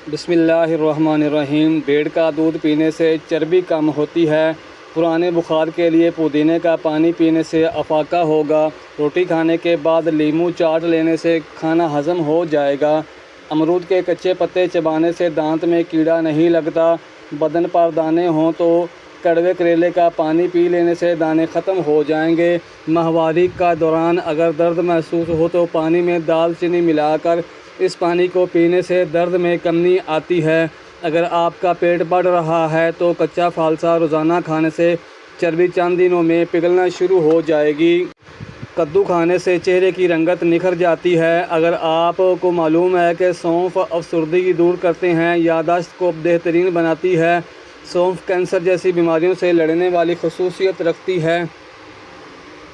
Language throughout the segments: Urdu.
بسم اللہ الرحمن الرحیم۔ بھیڑ کا دودھ پینے سے چربی کم ہوتی ہے۔ پرانے بخار کے لیے پودینے کا پانی پینے سے افاقہ ہوگا۔ روٹی کھانے کے بعد لیموں چاٹ لینے سے کھانا ہضم ہو جائے گا۔ امرود کے کچے پتے چبانے سے دانت میں کیڑا نہیں لگتا۔ بدن پر دانے ہوں تو کڑوے کریلے کا پانی پی لینے سے دانے ختم ہو جائیں گے۔ ماہواری کا دوران اگر درد محسوس ہو تو پانی میں دال چینی ملا کر اس پانی کو پینے سے درد میں کمی آتی ہے۔ اگر آپ کا پیٹ بڑھ رہا ہے تو کچا فالسا روزانہ کھانے سے چربی چند دنوں میں پگھلنا شروع ہو جائے گی۔ کدو کھانے سے چہرے کی رنگت نکھر جاتی ہے۔ اگر آپ کو معلوم ہے کہ سونف افسردگی دور کرتے ہیں، یادداشت کو بہترین بناتی ہے، سونف کینسر جیسی بیماریوں سے لڑنے والی خصوصیت رکھتی ہے۔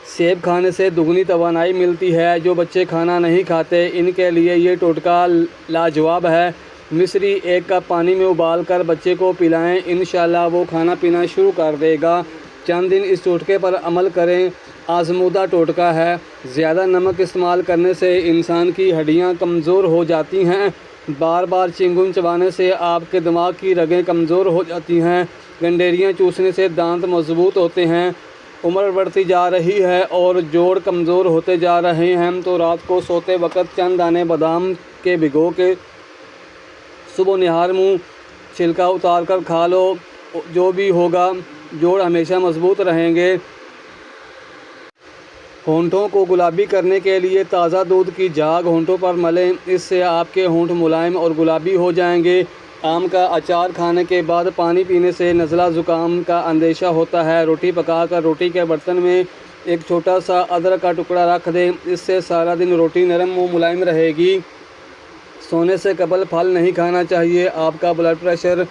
سیب کھانے سے دگنی توانائی ملتی ہے۔ جو بچے کھانا نہیں کھاتے ان کے لیے یہ ٹوٹکا لاجواب ہے۔ مصری 1 کپ پانی میں ابال کر بچے کو پلائیں، انشاءاللہ وہ کھانا پینا شروع کر دے گا۔ چند دن اس ٹوٹکے پر عمل کریں۔ آزمودہ ٹوٹکا ہے۔ زیادہ نمک استعمال کرنے سے انسان کی ہڈیاں کمزور ہو جاتی ہیں۔ بار بار چنگم چبانے سے آپ کے دماغ کی رگیں کمزور ہو جاتی ہیں۔ گنڈیریاں چوسنے سے دانت مضبوط ہوتے ہیں۔ عمر بڑھتی جا رہی ہے اور جوڑ کمزور ہوتے جا رہے ہیں تو رات کو سوتے وقت چند دانے بادام کے بھگو کے صبح نہار منہ چھلکا اتار کر کھا لو، جو بھی ہوگا جوڑ ہمیشہ مضبوط رہیں گے۔ ہونٹوں کو گلابی کرنے کے لیے تازہ دودھ کی جھاگ ہونٹوں پر ملیں، اس سے آپ کے ہونٹ ملائم اور گلابی ہو جائیں گے۔ آم کا اچار کھانے کے بعد پانی پینے سے نزلہ زکام کا اندیشہ ہوتا ہے۔ روٹی پکا کر روٹی کے برتن میں ایک چھوٹا سا ادرک کا ٹکڑا رکھ دیں، اس سے سارا دن روٹی نرم و ملائم رہے گی۔ سونے سے قبل پھل نہیں کھانا چاہیے، آپ کا بلڈ پریشر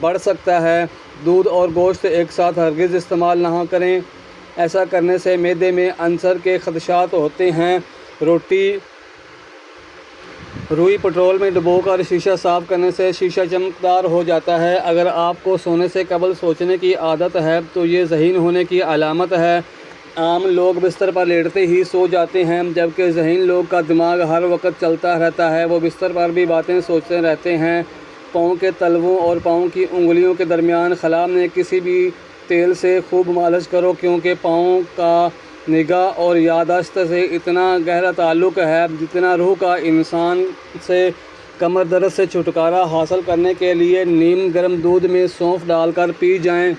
بڑھ سکتا ہے۔ دودھ اور گوشت ایک ساتھ ہرگز استعمال نہ کریں، ایسا کرنے سے معدے میں السر کے خدشات ہوتے ہیں۔ روئی پٹرول میں ڈبو کر شیشہ صاف کرنے سے شیشہ چمکدار ہو جاتا ہے۔ اگر آپ کو سونے سے قبل سوچنے کی عادت ہے تو یہ ذہین ہونے کی علامت ہے۔ عام لوگ بستر پر لیٹتے ہی سو جاتے ہیں، جبکہ ذہین لوگ کا دماغ ہر وقت چلتا رہتا ہے، وہ بستر پر بھی باتیں سوچتے رہتے ہیں۔ پاؤں کے تلووں اور پاؤں کی انگلیوں کے درمیان خلا میں کسی بھی تیل سے خوب مالش کرو، کیونکہ پاؤں کا نگاہ اور یادداشت سے اتنا گہرا تعلق ہے جتنا روح کا انسان سے۔ کمر درد سے چھٹکارا حاصل کرنے کے لیے نیم گرم دودھ میں سونف ڈال کر پی جائیں۔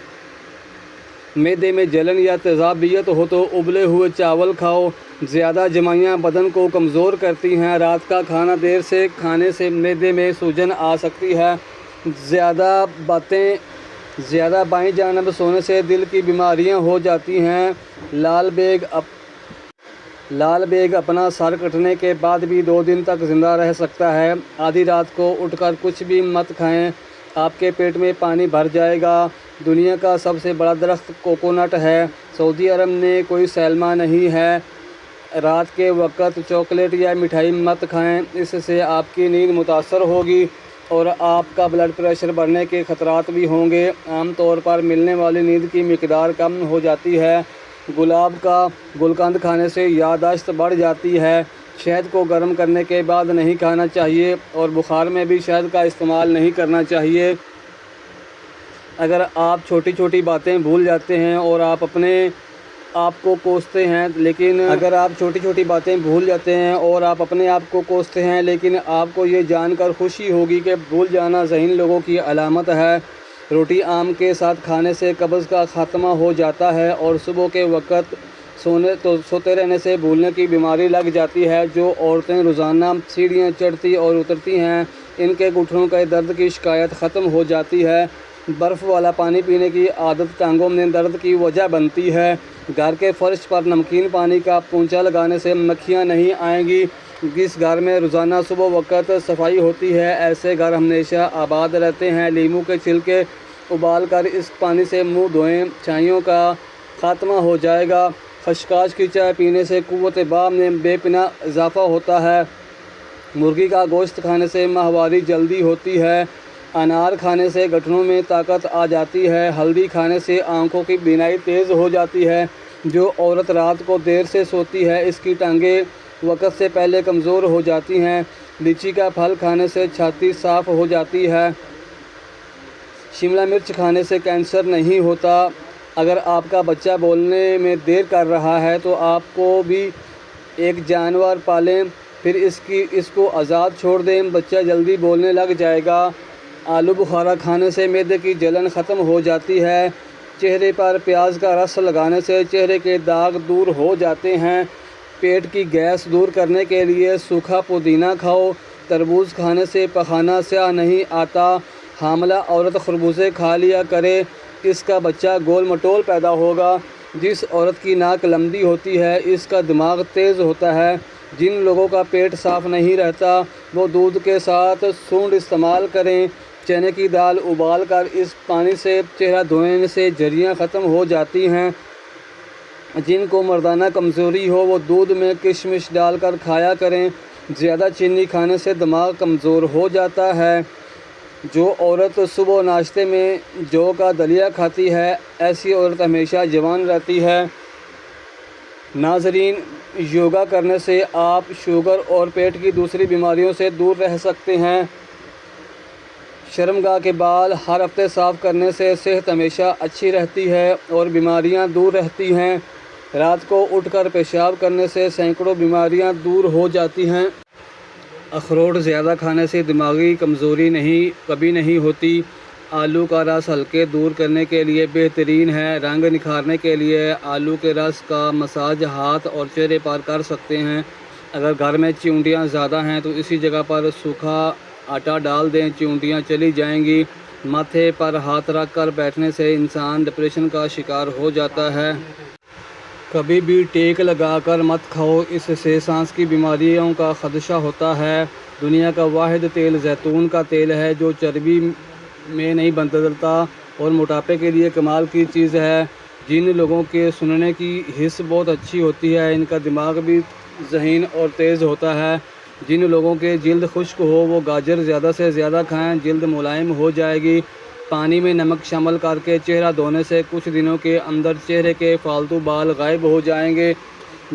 معدے میں جلن یا تیزابیت ہو تو ابلے ہوئے چاول کھاؤ۔ زیادہ جمائیاں بدن کو کمزور کرتی ہیں۔ رات کا کھانا دیر سے کھانے سے معدے میں سوجن آ سکتی ہے۔ زیادہ بائیں جانب سونے سے دل کی بیماریاں ہو جاتی ہیں۔ لال بیگ اپنا سر کٹنے کے بعد بھی 2 دن تک زندہ رہ سکتا ہے۔ آدھی رات کو اٹھ کر کچھ بھی مت کھائیں، آپ کے پیٹ میں پانی بھر جائے گا۔ دنیا کا سب سے بڑا درخت کوکونٹ ہے۔ سعودی عرب میں کوئی سینما نہیں ہے۔ رات کے وقت چاکلیٹ یا مٹھائی مت کھائیں، اس سے آپ کی نیند متاثر ہوگی اور آپ کا بلڈ پریشر بڑھنے کے خطرات بھی ہوں گے۔ عام طور پر ملنے والی نیند کی مقدار کم ہو جاتی ہے۔ گلاب کا گلقند کھانے سے یادداشت بڑھ جاتی ہے۔ شہد کو گرم کرنے کے بعد نہیں کھانا چاہیے اور بخار میں بھی شہد کا استعمال نہیں کرنا چاہیے۔ اگر آپ چھوٹی چھوٹی باتیں بھول جاتے ہیں اور آپ اپنے آپ کو کوستے ہیں لیکن آپ کو یہ جان کر خوشی ہوگی کہ بھول جانا ذہین لوگوں کی علامت ہے۔ روٹی آم کے ساتھ کھانے سے قبض کا خاتمہ ہو جاتا ہے اور صبح کے وقت سوتے رہنے سے بھولنے کی بیماری لگ جاتی ہے۔ جو عورتیں روزانہ سیڑھیاں چڑھتی اور اترتی ہیں، ان کے گھٹنوں کے درد کی شکایت ختم ہو جاتی ہے۔ برف والا پانی پینے کی عادت ٹانگوں میں درد کی وجہ بنتی ہے۔ گھر کے فرش پر نمکین پانی کا پونچھا لگانے سے مکھیاں نہیں آئیں گی۔ جس گھر میں روزانہ صبح وقت صفائی ہوتی ہے، ایسے گھر ہمیشہ آباد رہتے ہیں۔ لیموں کے چھلکے ابال کر اس پانی سے منہ دھوئیں، چھائیوں کا خاتمہ ہو جائے گا۔ خشخاش کی چائے پینے سے قوت باہ میں بے پناہ اضافہ ہوتا ہے۔ مرغی کا گوشت کھانے سے ماہواری جلدی ہوتی ہے۔ انار کھانے سے گٹھنوں میں طاقت آ جاتی ہے۔ ہلدی کھانے سے آنکھوں کی بینائی تیز ہو جاتی ہے۔ جو عورت رات کو دیر سے سوتی ہے، اس کی ٹانگیں وقت سے پہلے کمزور ہو جاتی ہیں۔ لیچی کا پھل کھانے سے چھاتی صاف ہو جاتی ہے۔ شملہ مرچ کھانے سے کینسر نہیں ہوتا۔ اگر آپ کا بچہ بولنے میں دیر کر رہا ہے تو آپ کو بھی ایک جانور پالیں، پھر اس کو آزاد چھوڑ دیں، بچہ جلدی بولنے لگ جائے گا۔ آلو بخارا کھانے سے معدے کی جلن ختم ہو جاتی ہے۔ چہرے پر پیاز کا رس لگانے سے چہرے کے داغ دور ہو جاتے ہیں۔ پیٹ کی گیس دور کرنے کے لیے سوکھا پودینہ کھاؤ۔ تربوز کھانے سے پخانہ سیاہ نہیں آتا۔ حاملہ عورت خربوزے کھا لیا کرے، اس کا بچہ گول مٹول پیدا ہوگا۔ جس عورت کی ناک لمبی ہوتی ہے اس کا دماغ تیز ہوتا ہے۔ جن لوگوں کا پیٹ صاف نہیں رہتا وہ دودھ کے ساتھ سونڈ استعمال کریں۔ چنے کی دال ابال کر اس پانی سے چہرہ دھونے سے جھریاں ختم ہو جاتی ہیں۔ جن کو مردانہ کمزوری ہو وہ دودھ میں کشمش ڈال کر کھایا کریں۔ زیادہ چینی کھانے سے دماغ کمزور ہو جاتا ہے۔ جو عورت صبح ناشتے میں جو کا دلیا کھاتی ہے ایسی عورت ہمیشہ جوان رہتی ہے۔ ناظرین، یوگا کرنے سے آپ شوگر اور پیٹ کی دوسری بیماریوں سے دور رہ سکتے ہیں۔ شرمگاہ کے بال ہر ہفتے صاف کرنے سے صحت ہمیشہ اچھی رہتی ہے اور بیماریاں دور رہتی ہیں۔ رات کو اٹھ کر پیشاب کرنے سے سینکڑوں بیماریاں دور ہو جاتی ہیں۔ اخروٹ زیادہ کھانے سے دماغی کمزوری کبھی نہیں ہوتی۔ آلو کا رس ہلکے دور کرنے کے لیے بہترین ہے۔ رنگ نکھارنے کے لیے آلو کے رس کا مساج ہاتھ اور چہرے پر کر سکتے ہیں۔ اگر گھر میں چیونٹیاں زیادہ ہیں تو اسی جگہ پر سوکھا آٹا ڈال دیں، چیونٹیاں چلی جائیں گی۔ ماتھے پر ہاتھ رکھ کر بیٹھنے سے انسان ڈپریشن کا شکار ہو جاتا ہے۔ کبھی بھی ٹیک لگا کر مت کھاؤ، اس سے سانس کی بیماریوں کا خدشہ ہوتا ہے۔ دنیا کا واحد تیل زیتون کا تیل ہے جو چربی میں نہیں بدلتا اور موٹاپے کے لیے کمال کی چیز ہے۔ جن لوگوں کے سننے کی حس بہت اچھی ہوتی ہے ان کا دماغ بھی ذہین اور تیز ہوتا ہے۔ جن لوگوں کے جلد خشک ہو وہ گاجر زیادہ سے زیادہ کھائیں، جلد ملائم ہو جائے گی۔ پانی میں نمک شامل کر کے چہرہ دھونے سے کچھ دنوں کے اندر چہرے کے فالتو بال غائب ہو جائیں گے۔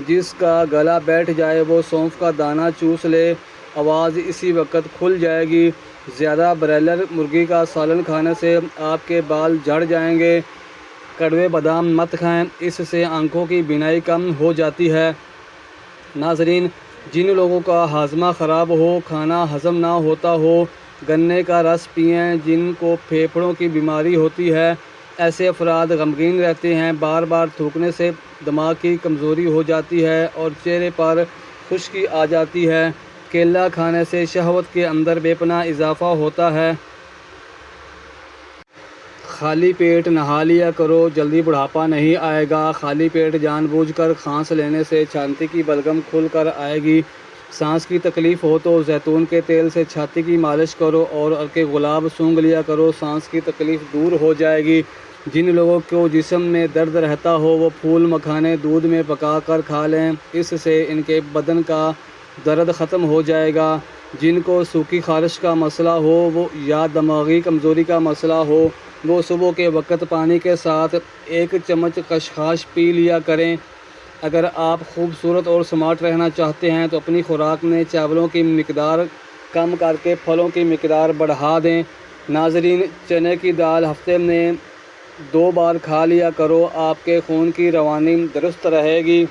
جس کا گلا بیٹھ جائے وہ سونف کا دانہ چوس لے، آواز اسی وقت کھل جائے گی۔ زیادہ برائلر مرغی کا سالن کھانے سے آپ کے بال جھڑ جائیں گے۔ کڑوے بادام مت کھائیں، اس سے آنکھوں کی بینائی کم ہو جاتی ہے۔ ناظرین، جن لوگوں کا ہاضمہ خراب ہو، کھانا ہضم نہ ہوتا ہو، گنے کا رس پئیں۔ جن کو پھیپھڑوں کی بیماری ہوتی ہے ایسے افراد غمگین رہتے ہیں۔ بار بار تھوکنے سے دماغ کی کمزوری ہو جاتی ہے اور چہرے پر خشکی آ جاتی ہے۔ کیلا کھانے سے شہوت کے اندر بے پناہ اضافہ ہوتا ہے۔ خالی پیٹ نہا لیا کرو، جلدی بڑھاپا نہیں آئے گا۔ خالی پیٹ جان بوجھ کر سانس لینے سے چھاتی کی بلغم کھل کر آئے گی۔ سانس کی تکلیف ہو تو زیتون کے تیل سے چھاتی کی مالش کرو اور عرق گلاب سونگھ لیا کرو، سانس کی تکلیف دور ہو جائے گی۔ جن لوگوں کو جسم میں درد رہتا ہو وہ پھول مکھانے دودھ میں پکا کر کھا لیں، اس سے ان کے بدن کا درد ختم ہو جائے گا۔ جن کو سوکھی خارش کا مسئلہ ہو یا دماغی کمزوری کا مسئلہ ہو وہ صبح کے وقت پانی کے ساتھ 1 چمچ خشخاش پی لیا کریں۔ اگر آپ خوبصورت اور سمارٹ رہنا چاہتے ہیں تو اپنی خوراک میں چاولوں کی مقدار کم کر کے پھلوں کی مقدار بڑھا دیں۔ ناظرین، چنے کی دال ہفتے میں 2 بار کھا لیا کرو، آپ کے خون کی روانی درست رہے گی۔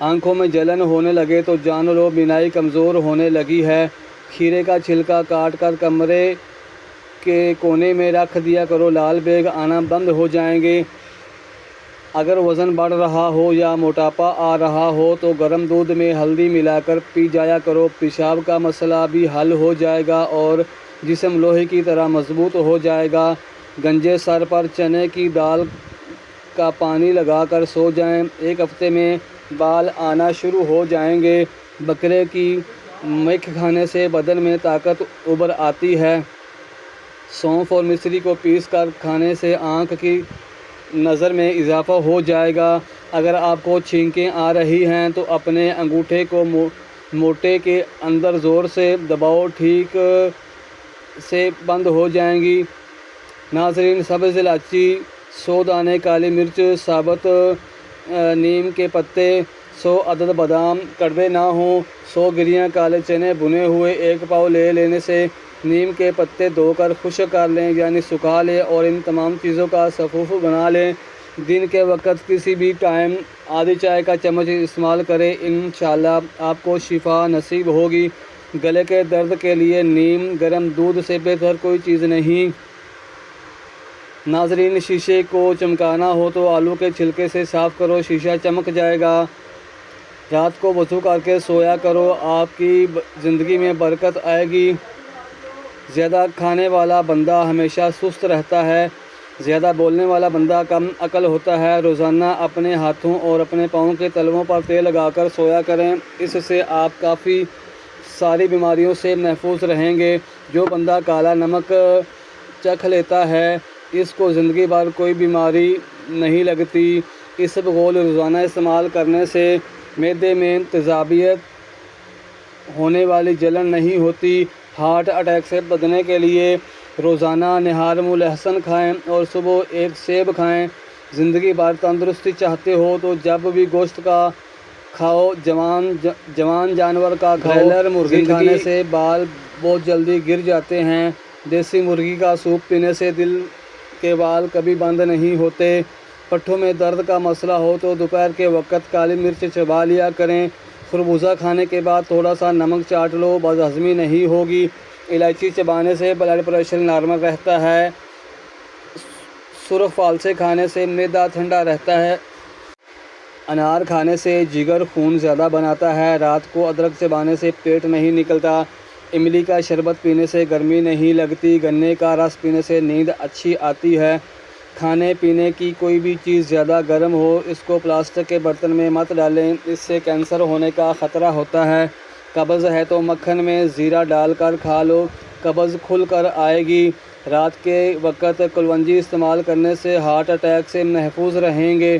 آنکھوں میں جلن ہونے لگے تو جان لو بینائی کمزور ہونے لگی ہے۔ کھیرے کا چھلکا کاٹ کر کمرے کے کونے میں رکھ دیا کرو، لال بیگ آنا بند ہو جائیں گے۔ اگر وزن بڑھ رہا ہو یا موٹاپا آ رہا ہو تو گرم دودھ میں ہلدی ملا کر پی جایا کرو، پیشاب کا مسئلہ بھی حل ہو جائے گا اور جسم لوہے کی طرح مضبوط ہو جائے گا۔ گنجے سر پر چنے کی دال کا پانی لگا کر سو جائیں، 1 ہفتے میں بال آنا شروع ہو جائیں گے۔ بکرے کی میکھ کھانے سے بدن میں طاقت ابھر آتی ہے۔ سونف اور مصری کو پیس کر کھانے سے آنکھ کی نظر میں اضافہ ہو جائے گا۔ اگر آپ کو چھینکیں آ رہی ہیں تو اپنے انگوٹھے کو موٹے کے اندر زور سے دباؤ، ٹھیک سے بند ہو جائیں گی۔ ناظرین، سبز الائچی، 100 دانے کالی مرچ، ثابت نیم کے پتے، 100 عدد بادام کڑوے نہ ہوں، 100 گریاں کالے چنے بھنے ہوئے 1 پاؤ لے لینے سے نیم کے پتے دھو کر خشک کر لیں یعنی سکھا لیں اور ان تمام چیزوں کا سفوف بنا لیں۔ دن کے وقت کسی بھی ٹائم آدھی چائے کا چمچ استعمال کریں، انشاءاللہ آپ کو شفا نصیب ہوگی۔ گلے کے درد کے لیے نیم گرم دودھ سے بہتر کوئی چیز نہیں۔ ناظرین، شیشے کو چمکانا ہو تو آلو کے چھلکے سے صاف کرو، شیشہ چمک جائے گا۔ رات کو وضو کر کے سویا کرو، آپ کی زندگی میں برکت آئے گی۔ زیادہ کھانے والا بندہ ہمیشہ سست رہتا ہے، زیادہ بولنے والا بندہ کم عقل ہوتا ہے۔ روزانہ اپنے ہاتھوں اور اپنے پاؤں کے تلووں پر تیل لگا کر سویا کریں، اس سے آپ کافی ساری بیماریوں سے محفوظ رہیں گے۔ جو بندہ کالا نمک چکھ لیتا ہے اس کو زندگی بھر کوئی بیماری نہیں لگتی۔ اس بغول روزانہ استعمال کرنے سے معدے میں تیزابیت ہونے والی جلن نہیں ہوتی۔ ہارٹ اٹیک سے بچنے کے لیے روزانہ نہار میں لہسن کھائیں اور صبح 1 سیب کھائیں۔ زندگی بھر تندرستی چاہتے ہو تو جب بھی گوشت کا کھاؤ، جوان جانور کا کھاؤ۔ برائلر مرغی کھانے سے بال بہت جلدی گر جاتے ہیں۔ دیسی مرغی کا سوپ پینے سے دل کے بال کبھی بند نہیں ہوتے۔ پٹھوں میں درد کا مسئلہ ہو تو دوپہر کے وقت کالی مرچ چبا لیا کریں۔ خربوزہ کھانے کے بعد تھوڑا سا نمک چاٹ لو، بد ہضمی نہیں ہوگی۔ الائچی چبانے سے بلڈ پریشر نارمل رہتا ہے۔ سرخ فالسے کھانے سے معدہ ٹھنڈا رہتا ہے۔ انار کھانے سے جگر خون زیادہ بناتا ہے۔ رات کو ادرک چبانے سے پیٹ نہیں نکلتا۔ املی کا شربت پینے سے گرمی نہیں لگتی۔ گنے کا رس پینے سے نیند اچھی آتی ہے۔ کھانے پینے کی کوئی بھی چیز زیادہ گرم ہو اس کو پلاسٹک کے برتن میں مت ڈالیں، اس سے کینسر ہونے کا خطرہ ہوتا ہے۔ قبض ہے تو مکھن میں زیرہ ڈال کر کھا لو، قبض کھل کر آئے گی۔ رات کے وقت کلونجی استعمال کرنے سے ہارٹ اٹیک سے محفوظ رہیں گے۔